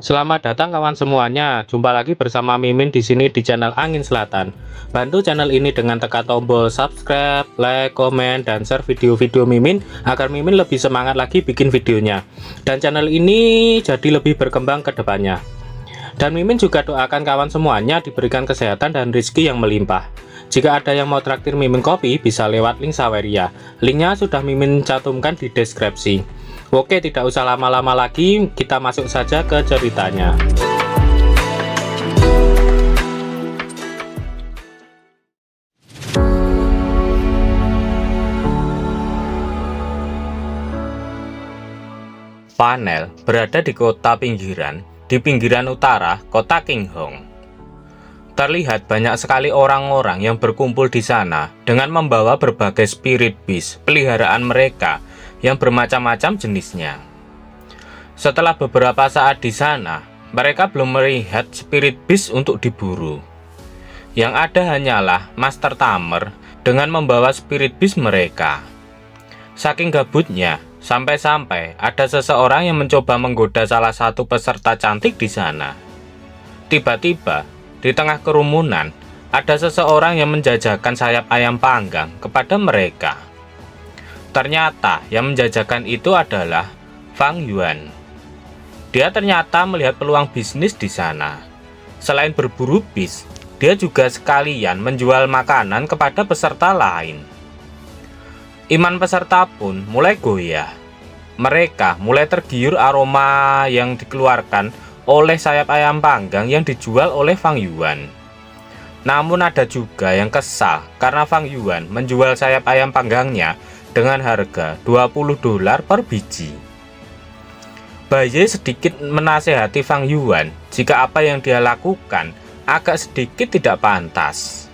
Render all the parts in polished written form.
Selamat datang kawan semuanya. Jumpa lagi bersama Mimin di sini di channel Angin Selatan. Bantu channel ini dengan tekan tombol subscribe, like, komen, dan share video-video Mimin agar Mimin lebih semangat lagi bikin videonya. Dan channel ini jadi lebih berkembang ke depannya. Dan Mimin juga doakan kawan semuanya diberikan kesehatan dan rezeki yang melimpah. Jika ada yang mau traktir Mimin kopi, bisa lewat link Saweria. Linknya sudah Mimin cantumkan di deskripsi. Oke, tidak usah lama-lama lagi, kita masuk saja ke ceritanya. Panel berada di kota pinggiran, di pinggiran utara kota Qinghong. Terlihat banyak sekali orang-orang yang berkumpul di sana dengan membawa berbagai spirit beast peliharaan mereka yang bermacam-macam jenisnya. Setelah beberapa saat di sana, mereka belum melihat spirit beast untuk diburu. Yang ada hanyalah Master Tamer dengan membawa spirit beast mereka. Saking gabutnya, sampai-sampai ada seseorang yang mencoba menggoda salah satu peserta cantik di sana. Tiba-tiba, di tengah kerumunan, ada seseorang yang menjajakan sayap ayam panggang kepada mereka. Ternyata yang menjajakan itu adalah Fang Yuan. Dia ternyata melihat peluang bisnis di sana. Selain berburu bis, dia juga sekalian menjual makanan kepada peserta lain. Iman peserta pun mulai goyah. Mereka mulai tergiur aroma yang dikeluarkan oleh sayap ayam panggang yang dijual oleh Fang Yuan. Namun ada juga yang kesal karena Fang Yuan menjual sayap ayam panggangnya dengan harga $20 per biji. Baye sedikit menasehati Fang Yuan jika apa yang dia lakukan agak sedikit tidak pantas.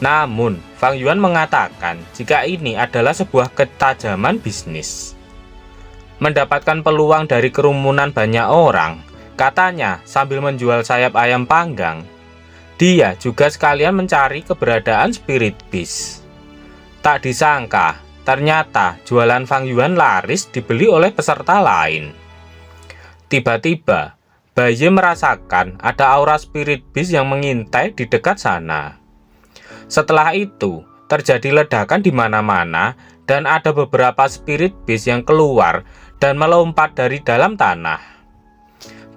Namun, Fang Yuan mengatakan jika ini adalah sebuah ketajaman bisnis. Mendapatkan peluang dari kerumunan banyak orang, katanya sambil menjual sayap ayam panggang, dia juga sekalian mencari keberadaan spirit beast. Tak disangka, ternyata jualan Fang Yuan laris dibeli oleh peserta lain. Tiba-tiba, Baye merasakan ada aura spirit beast yang mengintai di dekat sana. Setelah itu, terjadi ledakan di mana-mana dan ada beberapa spirit beast yang keluar dan melompat dari dalam tanah.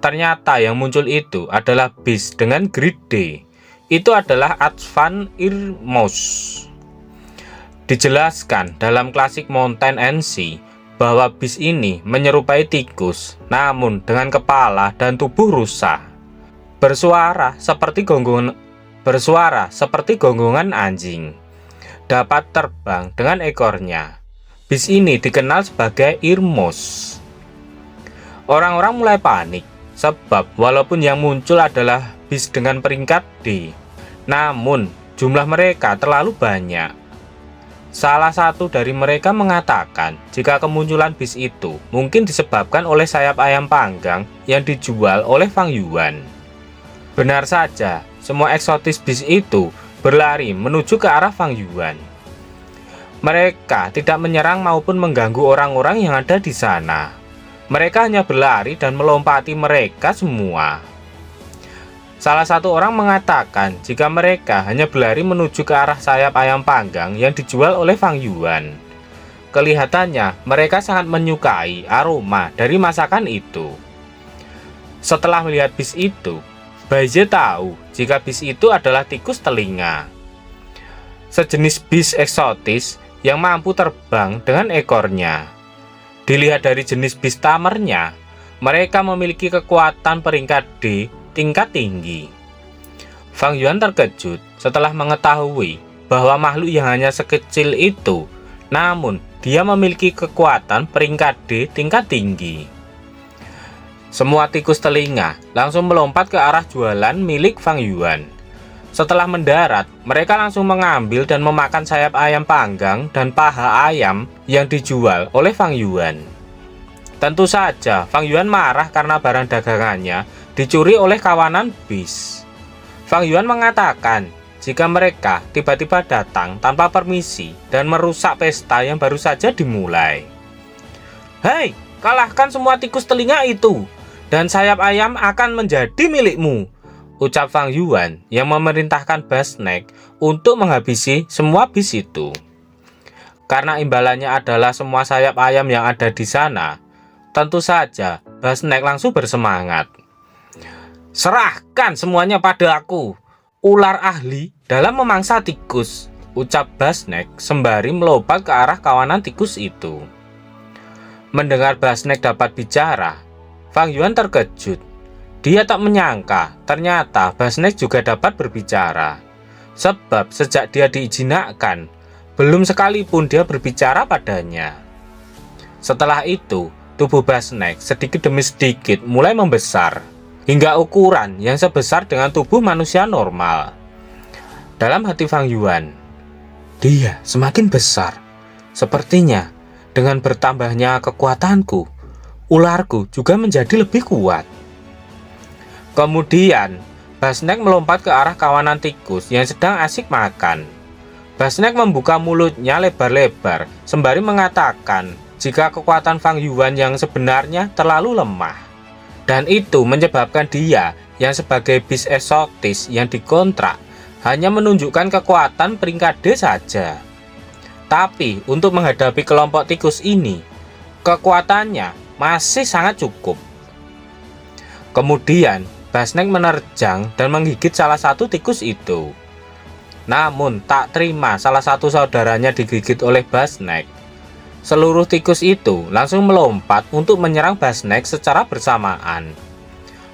Ternyata yang muncul itu adalah beast dengan grade. Itu adalah Advan Irmos. Dijelaskan dalam klasik Mountain and Sea bahwa beast ini menyerupai tikus, namun dengan kepala dan tubuh rusa. Bersuara seperti gonggongan anjing. Dapat terbang dengan ekornya. Beast ini dikenal sebagai Irmos. Orang-orang mulai panik, sebab walaupun yang muncul adalah beast dengan peringkat D, namun jumlah mereka terlalu banyak. Salah satu dari mereka mengatakan jika kemunculan beast itu mungkin disebabkan oleh sayap ayam panggang yang dijual oleh Fang Yuan. Benar saja, semua eksotis beast itu berlari menuju ke arah Fang Yuan. Mereka tidak menyerang maupun mengganggu orang-orang yang ada di sana. Mereka hanya berlari dan melompati mereka semua. Salah satu orang mengatakan jika mereka hanya berlari menuju ke arah sayap ayam panggang yang dijual oleh Fang Yuan. Kelihatannya mereka sangat menyukai aroma dari masakan itu. Setelah melihat beast itu, Baye tahu jika beast itu adalah tikus telinga. Sejenis beast eksotis yang mampu terbang dengan ekornya. Dilihat dari jenis beast tamernya, mereka memiliki kekuatan peringkat D tingkat tinggi. Fang Yuan terkejut setelah mengetahui bahwa makhluk yang hanya sekecil itu, namun dia memiliki kekuatan peringkat D tingkat tinggi. Semua tikus telinga langsung melompat ke arah jualan milik Fang Yuan. Setelah mendarat, mereka langsung mengambil dan memakan sayap ayam panggang dan paha ayam yang dijual oleh Fang Yuan. Tentu saja, Fang Yuan marah karena barang dagangannya dicuri oleh kawanan bis. Fang Yuan mengatakan jika mereka tiba-tiba datang tanpa permisi dan merusak pesta yang baru saja dimulai. "Hei, kalahkan semua tikus telinga itu, dan sayap ayam akan menjadi milikmu," ucap Fang Yuan yang memerintahkan Basnek untuk menghabisi semua bis itu. Karena imbalannya adalah semua sayap ayam yang ada di sana, tentu saja Basnek langsung bersemangat. "Serahkan semuanya pada aku, ular ahli dalam memangsa tikus," ucap Basnek sembari melompat ke arah kawanan tikus itu. Mendengar Basnek dapat bicara, Fang Yuan terkejut. Dia tak menyangka ternyata Basnek juga dapat berbicara. Sebab sejak dia diijinakkan, belum sekalipun dia berbicara padanya. Setelah itu, tubuh Basnek sedikit demi sedikit mulai membesar, hingga ukuran yang sebesar dengan tubuh manusia normal. Dalam hati Fang Yuan, dia semakin besar. Sepertinya dengan bertambahnya kekuatanku, ularku juga menjadi lebih kuat. Kemudian, Basnek melompat ke arah kawanan tikus yang sedang asik makan. Basnek membuka mulutnya lebar-lebar sembari mengatakan jika kekuatan Fang Yuan yang sebenarnya terlalu lemah. Dan itu menyebabkan dia yang sebagai bis eksotis yang dikontrak hanya menunjukkan kekuatan peringkat D saja. Tapi untuk menghadapi kelompok tikus ini, kekuatannya masih sangat cukup. Kemudian Basnek menerjang dan menggigit salah satu tikus itu. Namun tak terima salah satu saudaranya digigit oleh Basnek, seluruh tikus itu langsung melompat untuk menyerang Basnek secara bersamaan.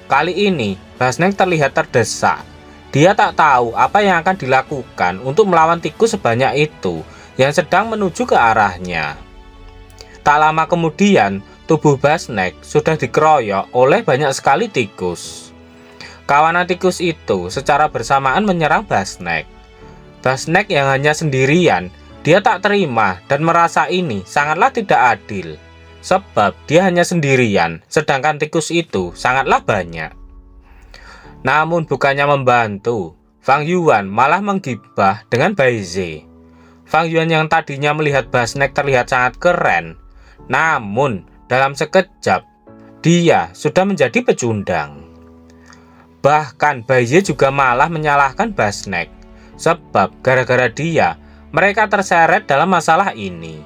Kali ini Basnek terlihat terdesak. Dia tak tahu apa yang akan dilakukan untuk melawan tikus sebanyak itu yang sedang menuju ke arahnya. Tak lama kemudian, tubuh Basnek sudah dikeroyok oleh banyak sekali tikus. Kawanan tikus itu secara bersamaan menyerang Basnek. Basnek yang hanya sendirian, dia tak terima dan merasa ini sangatlah tidak adil. Sebab dia hanya sendirian, sedangkan tikus itu sangatlah banyak. Namun bukannya membantu, Fang Yuan malah menggibah dengan Baize. Fang Yuan yang tadinya melihat Basnek terlihat sangat keren, namun dalam sekejap dia sudah menjadi pecundang. Bahkan Baize juga malah menyalahkan Basnek, sebab gara-gara dia mereka terseret dalam masalah ini.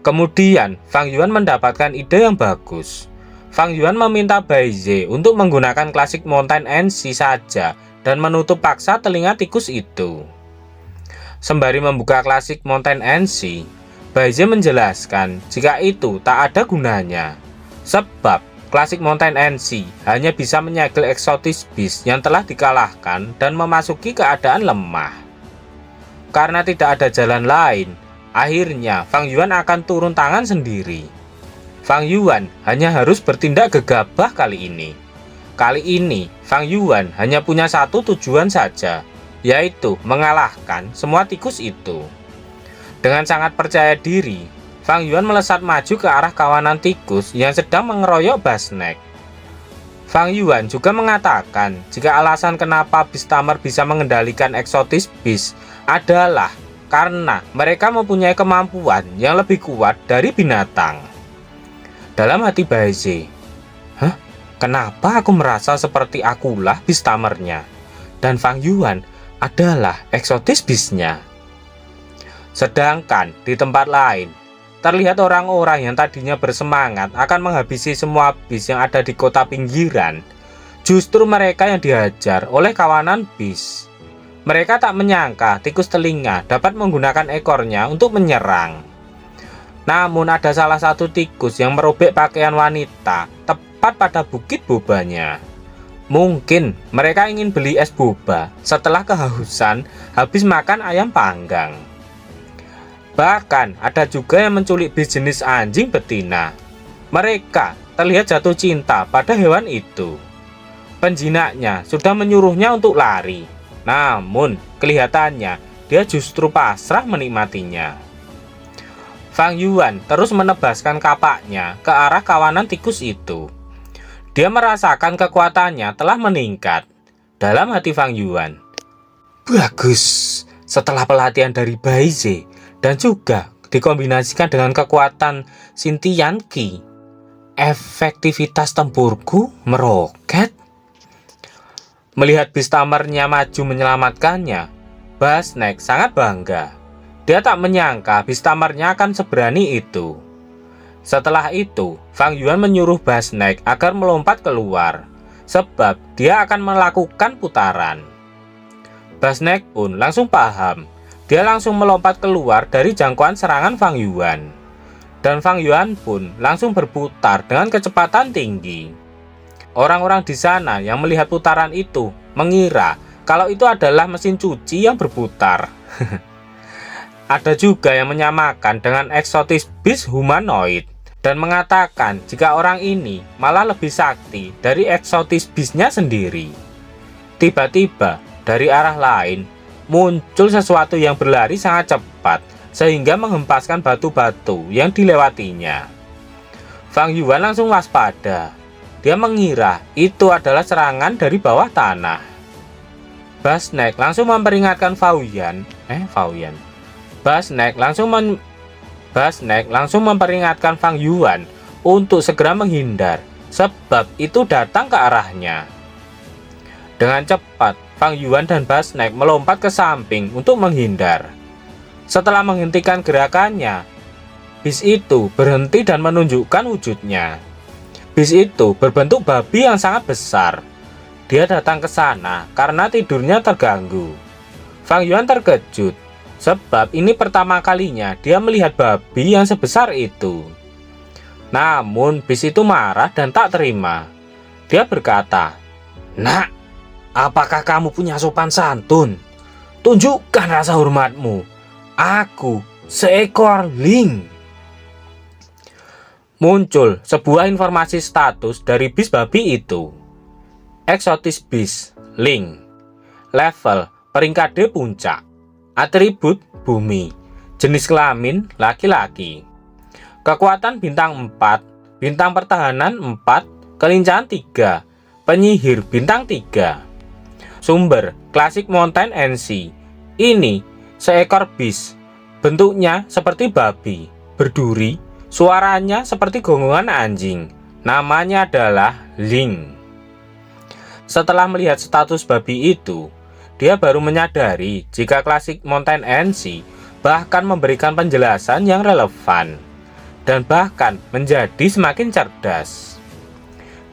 Kemudian Fang Yuan mendapatkan ide yang bagus. Fang Yuan meminta Baize untuk menggunakan klasik Mountain NC saja dan menutup paksa telinga tikus itu. Sembari membuka klasik Mountain NC, Baize menjelaskan jika itu tak ada gunanya, sebab klasik Mountain NC hanya bisa menyegel eksotis bis yang telah dikalahkan dan memasuki keadaan lemah. Karena tidak ada jalan lain, akhirnya Fang Yuan akan turun tangan sendiri. Fang Yuan hanya harus bertindak gegabah kali ini. Kali ini Fang Yuan hanya punya satu tujuan saja, yaitu mengalahkan semua tikus itu. Dengan sangat percaya diri, Fang Yuan melesat maju ke arah kawanan tikus yang sedang mengeroyok Basnek. Fang Yuan juga mengatakan jika alasan kenapa bis Tamer bisa mengendalikan eksotis bis adalah karena mereka mempunyai kemampuan yang lebih kuat dari binatang. Dalam hati Baize, kenapa aku merasa seperti akulah bis Tamernya dan Fang Yuan adalah eksotis bisnya? Sedangkan di tempat lain, terlihat orang-orang yang tadinya bersemangat akan menghabisi semua bis yang ada di kota pinggiran. Justru mereka yang dihajar oleh kawanan bis. Mereka tak menyangka tikus telinga dapat menggunakan ekornya untuk menyerang. Namun ada salah satu tikus yang merobek pakaian wanita tepat pada bukit bobanya. Mungkin mereka ingin beli es boba setelah kehausan habis makan ayam panggang. Bahkan ada juga yang menculik bis jenis anjing betina. Mereka terlihat jatuh cinta pada hewan itu. Penjinaknya sudah menyuruhnya untuk lari, namun kelihatannya dia justru pasrah menikmatinya. Fang Yuan terus menebaskan kapaknya ke arah kawanan tikus itu. Dia merasakan kekuatannya telah meningkat. Dalam hati Fang Yuan, bagus, setelah pelatihan dari Baize dan juga dikombinasikan dengan kekuatan Xintian Qi, efektivitas tempurku meroket. Melihat Beastamernya maju menyelamatkannya, Basnek sangat bangga. Dia tak menyangka Beastamernya akan seberani itu. Setelah itu, Fang Yuan menyuruh Basnek agar melompat keluar, sebab dia akan melakukan putaran. Basnek pun langsung paham. Dia langsung melompat keluar dari jangkauan serangan Fang Yuan. Dan Fang Yuan pun langsung berputar dengan kecepatan tinggi. Orang-orang di sana yang melihat putaran itu mengira kalau itu adalah mesin cuci yang berputar. Ada juga yang menyamakan dengan eksotis beast humanoid dan mengatakan jika orang ini malah lebih sakti dari eksotis beastnya sendiri. Tiba-tiba dari arah lain muncul sesuatu yang berlari sangat cepat sehingga menghempaskan batu-batu yang dilewatinya. Fang Yuan langsung waspada. Dia mengira itu adalah serangan dari bawah tanah. Basnek langsung memperingatkan Basnek langsung memperingatkan Fang Yuan untuk segera menghindar, sebab itu datang ke arahnya. Dengan cepat, Fang Yuan dan Basnek melompat ke samping untuk menghindar. Setelah menghentikan gerakannya, bis itu berhenti dan menunjukkan wujudnya. Bis itu berbentuk babi yang sangat besar. Dia datang ke sana karena tidurnya terganggu. Fang Yuan terkejut, sebab ini pertama kalinya dia melihat babi yang sebesar itu. Namun bis itu marah dan tak terima. Dia berkata, "Nak, apakah kamu punya sopan santun? Tunjukkan rasa hormatmu. Aku seekor Ling." Muncul sebuah informasi status dari bis babi itu. Eksotis bis Ling. Level peringkat D puncak. Atribut bumi. Jenis kelamin laki-laki. Kekuatan bintang 4, bintang pertahanan 4, kelincahan 3, penyihir bintang 3. Sumber Classic Mountain NC. Ini seekor bis. Bentuknya seperti babi, berduri. Suaranya seperti gonggongan anjing. Namanya adalah Ling. Setelah melihat status babi itu, dia baru menyadari jika Classic Mountain NC bahkan memberikan penjelasan yang relevan dan bahkan menjadi semakin cerdas.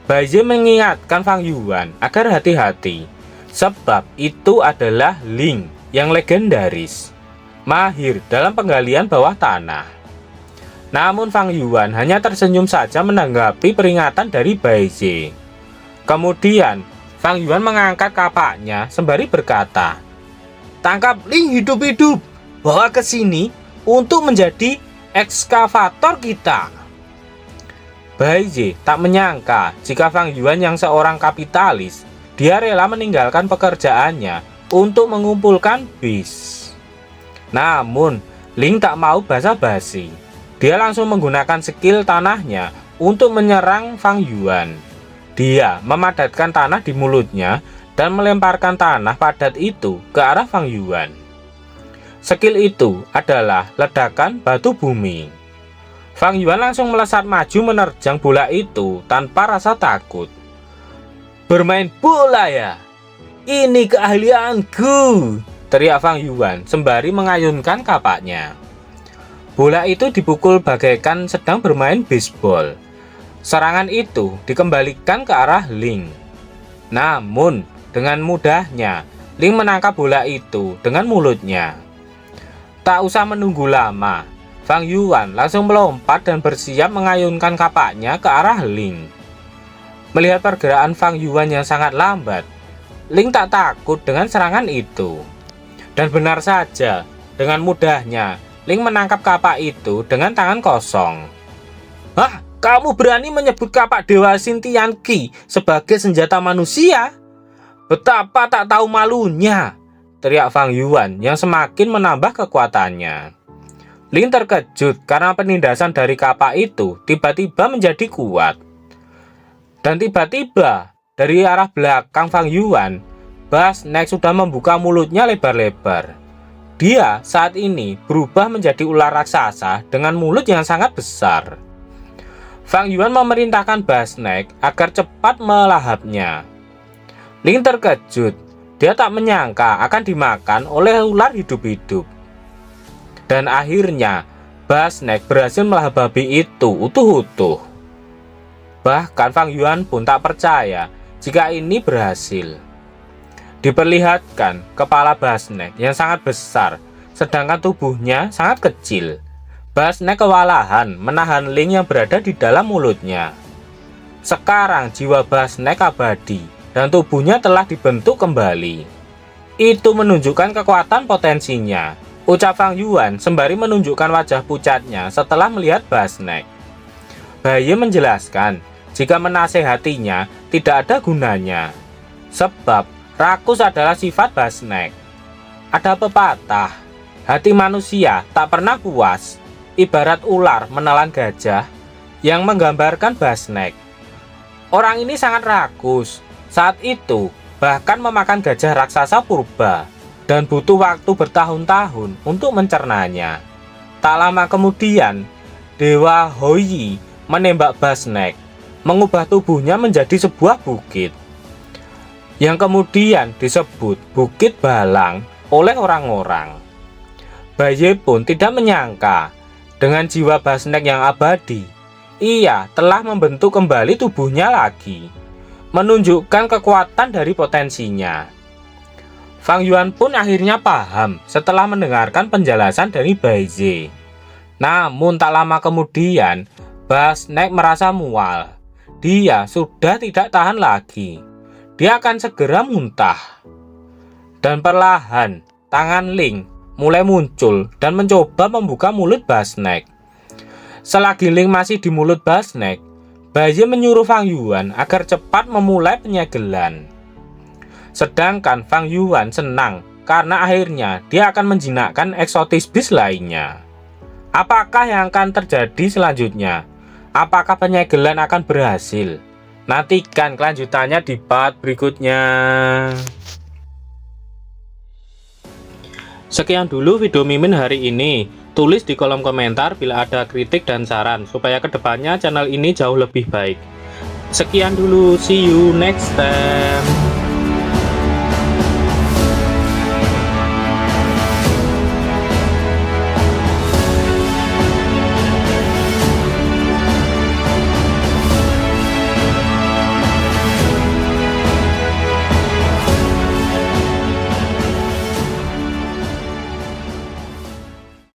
Baize mengingatkan Fang Yuan agar hati-hati, sebab itu adalah Ling yang legendaris, mahir dalam penggalian bawah tanah. Namun Fang Yuan hanya tersenyum saja menanggapi peringatan dari Baize. Kemudian Fang Yuan mengangkat kapaknya sembari berkata, "Tangkap Ling hidup-hidup, bawa ke sini untuk menjadi ekskavator kita." Baize tak menyangka jika Fang Yuan yang seorang kapitalis, dia rela meninggalkan pekerjaannya untuk mengumpulkan bis. Namun Ling tak mau basa-basi. Dia langsung menggunakan skill tanahnya untuk menyerang Fang Yuan. Dia memadatkan tanah di mulutnya dan melemparkan tanah padat itu ke arah Fang Yuan. Skill itu adalah ledakan batu bumi. Fang Yuan langsung melesat maju menerjang bola itu tanpa rasa takut. "Bermain bola ya? Ini keahlianku!" teriak Fang Yuan sembari mengayunkan kapaknya. Bola itu dipukul bagaikan sedang bermain bisbol. Serangan itu dikembalikan ke arah Ling. Namun dengan mudahnya Ling menangkap bola itu dengan mulutnya. Tak usah menunggu lama, Fang Yuan langsung melompat dan bersiap mengayunkan kapaknya ke arah Ling. Melihat pergerakan Fang Yuan yang sangat lambat, Ling tak takut dengan serangan itu. Dan benar saja, dengan mudahnya Ling menangkap kapak itu dengan tangan kosong. "Hah, Kamu berani menyebut kapak Dewa Sintianki sebagai senjata manusia? Betapa tak tahu malunya, teriak Fang Yuan yang semakin menambah kekuatannya. Ling terkejut karena penindasan dari kapak itu tiba-tiba menjadi kuat. Dan tiba-tiba dari arah belakang Fang Yuan, Basnek sudah membuka mulutnya lebar-lebar. Dia saat ini berubah menjadi ular raksasa dengan mulut yang sangat besar. Fang Yuan memerintahkan Basnek agar cepat melahapnya. Ling terkejut, dia tak menyangka akan dimakan oleh ular hidup-hidup. Dan akhirnya Basnek berhasil melahap babi itu utuh-utuh. Bahkan Fang Yuan pun tak percaya jika ini berhasil. Diperlihatkan kepala Basnek yang sangat besar, sedangkan tubuhnya sangat kecil. Basnek kewalahan menahan Ling yang berada di dalam mulutnya. Sekarang jiwa Basnek abadi dan tubuhnya telah dibentuk kembali. Itu menunjukkan kekuatan potensinya, ucap Fang Yuan sembari menunjukkan wajah pucatnya setelah melihat Basnek. Bayi menjelaskan jika menasehatinya tidak ada gunanya, sebab rakus adalah sifat Basnek. Ada pepatah, hati manusia tak pernah puas, ibarat ular menelan gajah, yang menggambarkan Basnek. Orang ini sangat rakus, saat itu bahkan memakan gajah raksasa purba, dan butuh waktu bertahun-tahun untuk mencernanya. Tak lama kemudian, Dewa Houyi menembak Basnek, mengubah tubuhnya menjadi sebuah bukit, yang kemudian disebut Bukit Balang oleh orang-orang. Bayi pun tidak menyangka, dengan jiwa Basnek yang abadi, ia telah membentuk kembali tubuhnya lagi, menunjukkan kekuatan dari potensinya. Fang Yuan pun akhirnya paham setelah mendengarkan penjelasan dari Baize. Namun tak lama kemudian, Basnek merasa mual. Dia sudah tidak tahan lagi. Dia akan segera muntah. Dan perlahan, tangan Ling mulai muncul dan mencoba membuka mulut Basnek. Selagi Ling masih di mulut Basnek, Baize menyuruh Fang Yuan agar cepat memulai penyegelan. Sedangkan Fang Yuan senang karena akhirnya dia akan menjinakkan eksotis beast lainnya. Apakah yang akan terjadi selanjutnya? Apakah penyegelan akan berhasil? Nantikan kelanjutannya di part berikutnya. Sekian dulu video Mimin hari ini. Tulis di kolom komentar bila ada kritik dan saran supaya kedepannya channel ini jauh lebih baik. Sekian dulu, see you next time.